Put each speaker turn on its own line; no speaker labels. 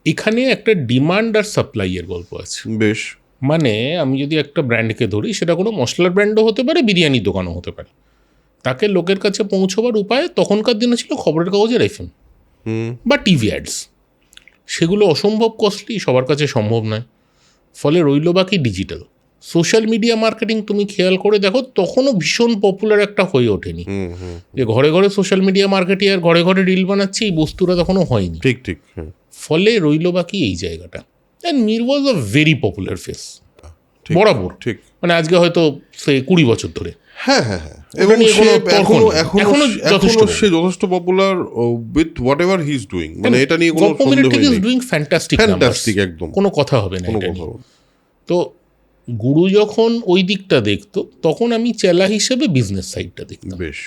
এখানে একটা ডিমান্ড আর সাপ্লাইয়ের গল্প আছে।
বেশ।
মানে আমি যদি একটা ব্র্যান্ডকে ধরি, সেটা কোনো মশলার ব্র্যান্ডও হতে পারে, বিরিয়ানির দোকানও হতে পারে। তাকে লোকের কাছে পৌঁছবার উপায় তখনকার দিনে ছিল খবরের কাগজের এফএম বা টিভি অ্যাডস। সেগুলো অসম্ভব কস্টলি, সবার কাছে সম্ভব নয়। ফলে রইল বাকি ডিজিটাল। সোশ্যাল মিডিয়া মার্কেটিং তুমি খেয়াল করে দেখো, তখনও ভীষণ পপুলার একটা হয়ে ওঠেনি। যে ঘরে ঘরে সোশ্যাল মিডিয়া মার্কেটিং আর ঘরে ঘরে রিল বানাচ্ছে, এই বস্তুটা তখনও হয়নি।
ঠিক ঠিক।
ফলে রইল বাকি এই জায়গাটা। And Mir was a very popular face বরাবর।
ঠিক।
মানে আজকে হয়তো সে 20 বছর ধরে।
হ্যাঁ হ্যাঁ হ্যাঁ। এবং এখনো সে যথেষ্ট popular with what ever he is doing. মানে এটা নিয়ে কোনো সন্দেহ নেই।
ডুইং ফ্যান্টাস্টিক, একদম কোনো কথা হবে না এটা নিয়ে। তো গুরু যখন ওই দিকটা দেখতো, তখন আমি চেলা হিসেবে বিজনেস সাইডটা দেখতাম।
বেশ।